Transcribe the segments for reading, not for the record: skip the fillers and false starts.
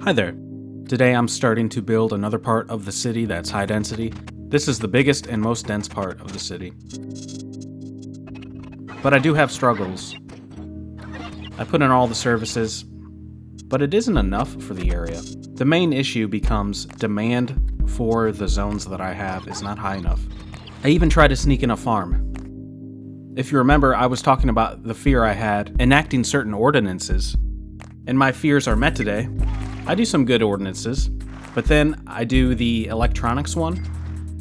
Hi there. Today I'm starting to build another part of the city that's high density. This is the biggest and most dense part of the city. But I do have struggles. I put in all the services, but it isn't enough for the area. The main issue becomes demand for the zones that I have is not high enough. I even tried to sneak in a farm. If you remember, I was talking about the fear I had enacting certain ordinances, and my fears are met today. I do some good ordinances, but then I do the electronics one,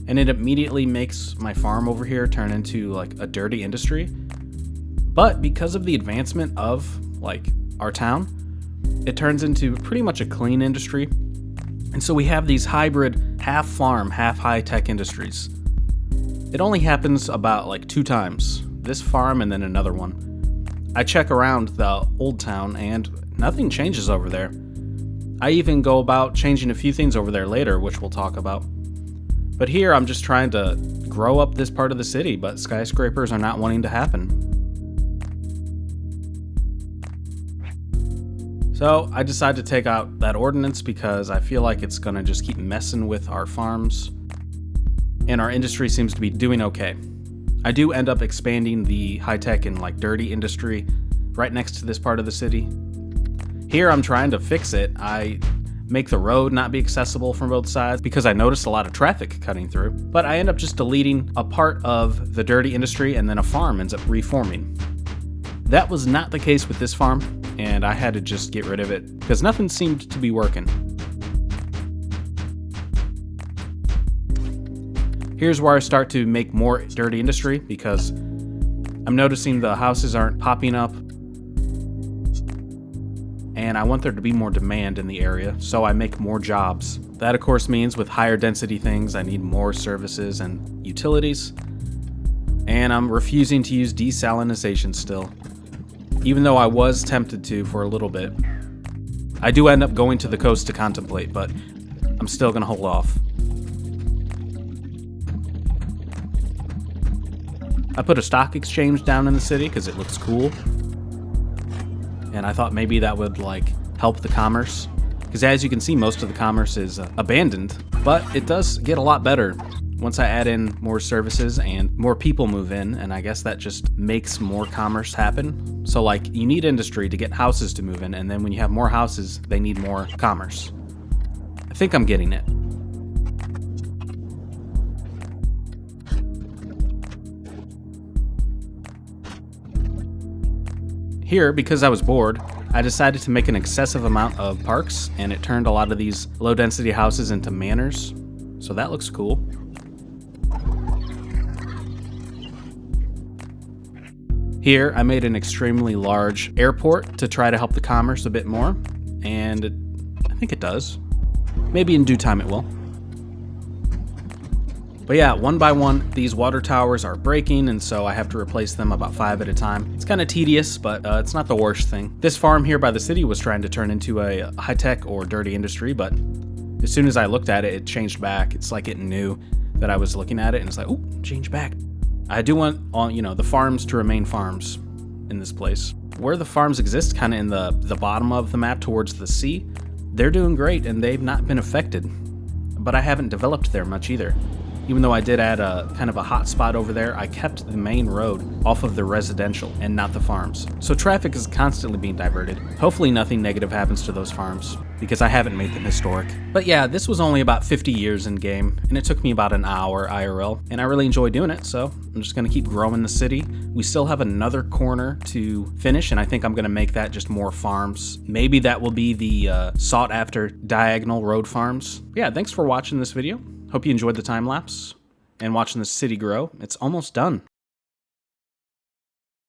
and it immediately makes my farm over here turn into like a dirty industry. But because of the advancement of like our town, it turns into pretty much a clean industry. And so we have these hybrid half farm, half high tech industries. It only happens about like 2 times, this farm and then another one. I check around the old town and nothing changes over there. I even go about changing a few things over there later, which we'll talk about. But here I'm just trying to grow up this part of the city, but skyscrapers are not wanting to happen. So I decided to take out that ordinance because I feel like it's gonna just keep messing with our farms, and our industry seems to be doing okay. I do end up expanding the high-tech and like dirty industry right next to this part of the city. Here I'm trying to fix it. I make the road not be accessible from both sides because I noticed a lot of traffic cutting through, but I end up just deleting a part of the dirty industry and then a farm ends up reforming. That was not the case with this farm, and I had to just get rid of it because nothing seemed to be working. Here's where I start to make more dirty industry because I'm noticing the houses aren't popping up, and I want there to be more demand in the area, so I make more jobs. That of course means with higher density things, I need more services and utilities, and I'm refusing to use desalinization still. Even though I was tempted to for a little bit. I do end up going to the coast to contemplate, but I'm still gonna hold off. I put a stock exchange down in the city because it looks cool. And I thought maybe that would like help the commerce. Because as you can see, most of the commerce is abandoned, but it does get a lot better once I add in more services and more people move in, and I guess that just makes more commerce happen. So like you need industry to get houses to move in, and then when you have more houses, they need more commerce. I think I'm getting it. Here, because I was bored, I decided to make an excessive amount of parks, and it turned a lot of these low-density houses into manors. So that looks cool. Here, I made an extremely large airport to try to help the commerce a bit more, and I think it does. Maybe in due time it will. But yeah, one by one, these water towers are breaking, and so I have to replace them about 5 at a time. It's kind of tedious, but it's not the worst thing. This farm here by the city was trying to turn into a high-tech or dirty industry, but as soon as I looked at it, it changed back. It's like it knew that I was looking at it, and it's like, ooh, change back. I do want all, the farms to remain farms in this place. Where the farms exist, kind of in the bottom of the map towards the sea, they're doing great, and they've not been affected. But I haven't developed there much either. Even though I did add a kind of a hot spot over there, I kept the main road off of the residential and not the farms. So traffic is constantly being diverted. Hopefully nothing negative happens to those farms, because I haven't made them historic. But yeah, this was only about 50 years in game, and it took me about an hour IRL, and I really enjoy doing it, so I'm just gonna keep growing the city. We still have another corner to finish, and I think I'm gonna make that just more farms. Maybe that will be the sought after diagonal road farms. Yeah, thanks for watching this video. Hope you enjoyed the time lapse and watching the city grow. It's almost done.